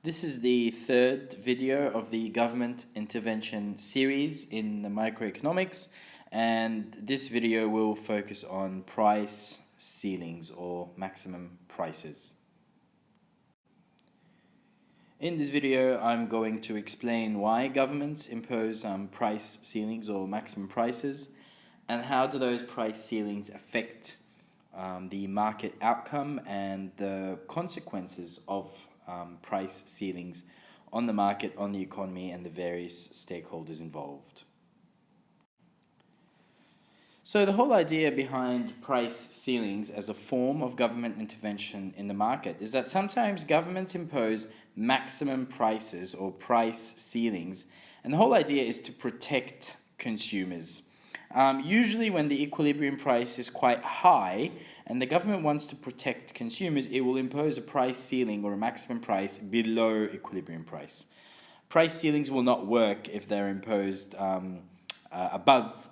This is the third video of the government intervention series in the microeconomics, and this video will focus on price ceilings or maximum prices. In this video, I'm going to explain why governments impose price ceilings or maximum prices, and how do those price ceilings affect the market outcome and the consequences of price ceilings on the market, on the economy, and the various stakeholders involved. So the whole idea behind price ceilings as a form of government intervention in the market is that sometimes governments impose maximum prices or price ceilings, and the whole idea is to protect consumers. Usually when the equilibrium price is quite high and the government wants to protect consumers, it will impose a price ceiling or a maximum price below equilibrium price. Price ceilings will not work if they're imposed above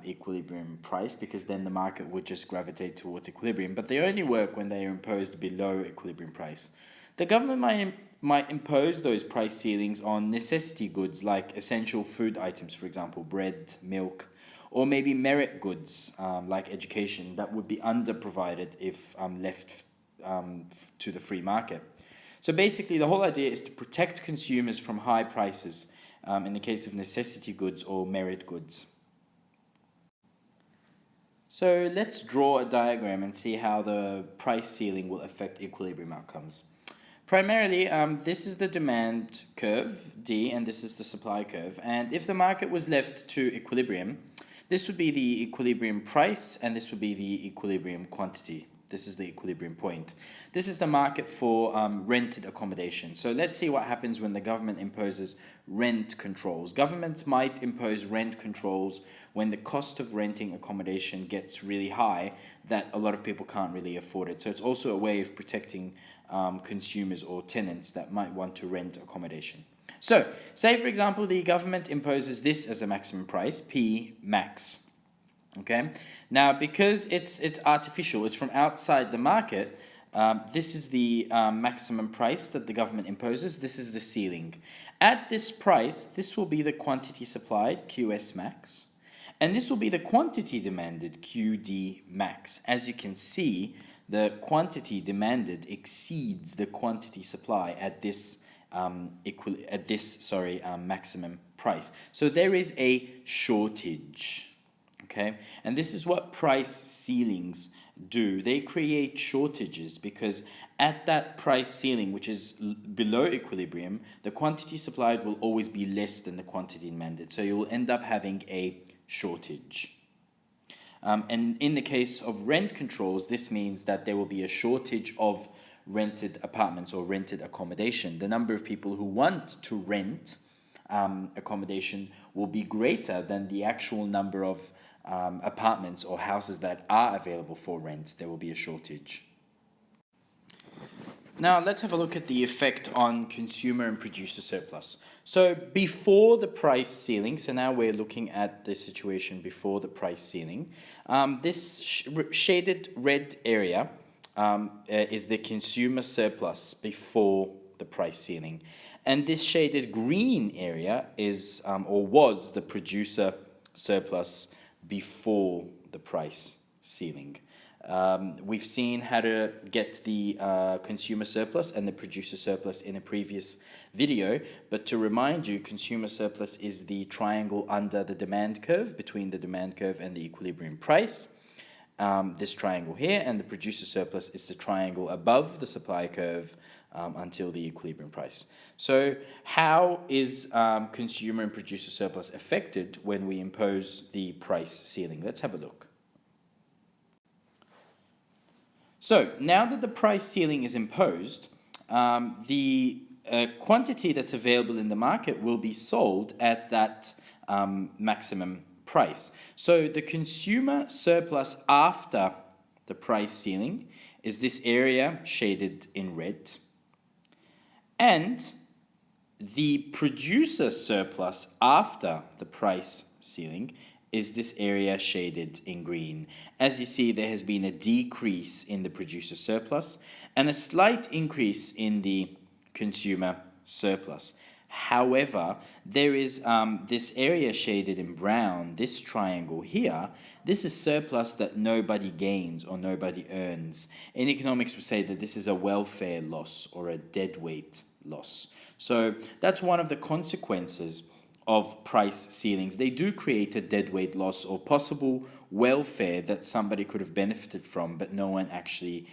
equilibrium price, because then the market would just gravitate towards equilibrium, but they only work when they are imposed below equilibrium price. The government might impose those price ceilings on necessity goods like essential food items, for example, bread, milk, or maybe merit goods like education that would be underprovided if left to the free market. So basically the whole idea is to protect consumers from high prices in the case of necessity goods or merit goods. So let's draw a diagram and see how the price ceiling will affect equilibrium outcomes. Primarily, this is the demand curve, D, and this is the supply curve. And if the market was left to equilibrium, this would be the equilibrium price, and this would be the equilibrium quantity. This is the equilibrium point. This is the market for rented accommodation. So let's see what happens when the government imposes rent controls. Governments might impose rent controls when the cost of renting accommodation gets really high that a lot of people can't really afford it. So it's also a way of protecting consumers or tenants that might want to rent accommodation. So, say for example, the government imposes this as a maximum price, P max. Okay. Now, because it's artificial, it's from outside the market. This is the maximum price that the government imposes. This is the ceiling. At this price, this will be the quantity supplied, QS max, and this will be the quantity demanded, QD max. As you can see, the quantity demanded exceeds the quantity supply at this maximum price. So there is a shortage, okay? And this is what price ceilings do. They create shortages because at that price ceiling, which is below equilibrium, the quantity supplied will always be less than the quantity demanded. So you will end up having a shortage. And in the case of rent controls, this means that there will be a shortage of rented apartments or rented accommodation. The number of people who want to rent accommodation will be greater than the actual number of apartments or houses that are available for rent. There will be a shortage. Now let's have a look at the effect on consumer and producer surplus. So before the price ceiling, so now we're looking at the situation before the price ceiling, this shaded red area is the consumer surplus before the price ceiling. And this shaded green area is or was the producer surplus before the price ceiling. We've seen how to get the consumer surplus and the producer surplus in a previous video, but to remind you, consumer surplus is the triangle under the demand curve, between the demand curve and the equilibrium price. This triangle here, and the producer surplus is the triangle above the supply curve until the equilibrium price. So how is consumer and producer surplus affected when we impose the price ceiling? Let's have a look. So now that the price ceiling is imposed, the quantity that's available in the market will be sold at that maximum price. So the consumer surplus after the price ceiling is this area shaded in red, and the producer surplus after the price ceiling is this area shaded in green. As you see, there has been a decrease in the producer surplus and a slight increase in the consumer surplus. However, there is this area shaded in brown, this triangle here. This is surplus that nobody gains or nobody earns. In economics, we say that this is a welfare loss or a deadweight loss. So that's one of the consequences of price ceilings. They do create a deadweight loss or possible welfare that somebody could have benefited from, but no one actually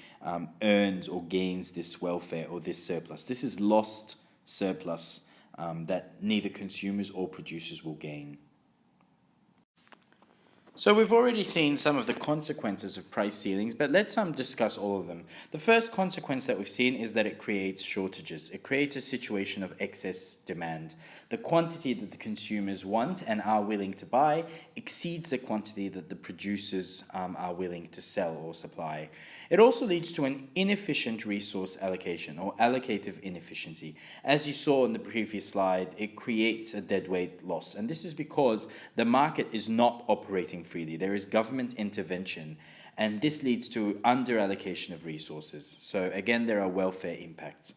earns or gains this welfare or this surplus. This is lost surplus that neither consumers or producers will gain. So we've already seen some of the consequences of price ceilings, but let's discuss all of them. The first consequence that we've seen is that it creates shortages. It creates a situation of excess demand. The quantity that the consumers want and are willing to buy exceeds the quantity that the producers are willing to sell or supply. It also leads to an inefficient resource allocation or allocative inefficiency. As you saw in the previous slide, it creates a deadweight loss. And this is because the market is not operating freely. There is government intervention, and this leads to under-allocation of resources. So again, there are welfare impacts.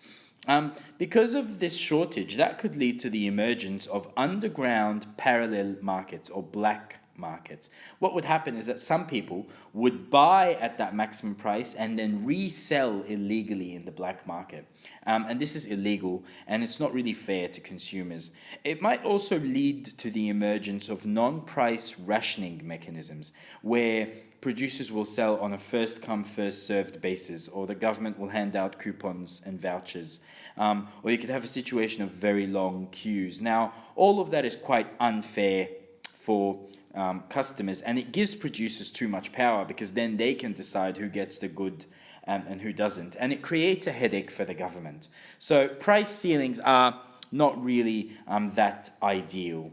Because of this shortage, that could lead to the emergence of underground parallel markets or black markets. What would happen is that some people would buy at that maximum price and then resell illegally in the black market. And this is illegal, and it's not really fair to consumers. It might also lead to the emergence of non-price rationing mechanisms, where producers will sell on a first-come, first-served basis, or the government will hand out coupons and vouchers. Or you could have a situation of very long queues. Now, all of that is quite unfair for customers, and it gives producers too much power, because then they can decide who gets the good and who doesn't, and it creates a headache for the government. So price ceilings are not really that ideal.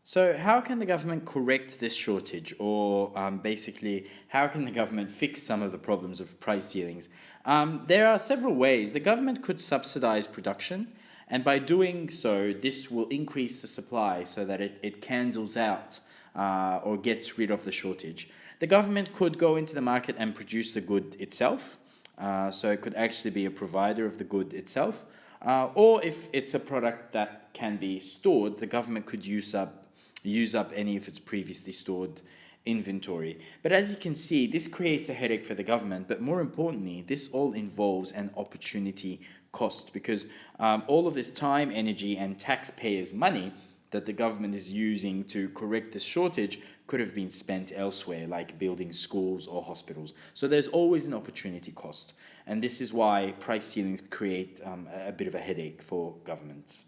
So how can the government correct this shortage, or basically how can the government fix some of the problems of price ceilings? There are several ways. The government could subsidize production, and by doing so, this will increase the supply so that it cancels out or gets rid of the shortage. The government could go into the market and produce the good itself. So it could actually be a provider of the good itself. Or if it's a product that can be stored, the government could use up any of its previously stored inventory. But as you can see, this creates a headache for the government, but more importantly, this all involves an opportunity cost, because all of this time, energy, and taxpayers' money that the government is using to correct this shortage could have been spent elsewhere, like building schools or hospitals. So there's always an opportunity cost, and this is why price ceilings create a bit of a headache for governments.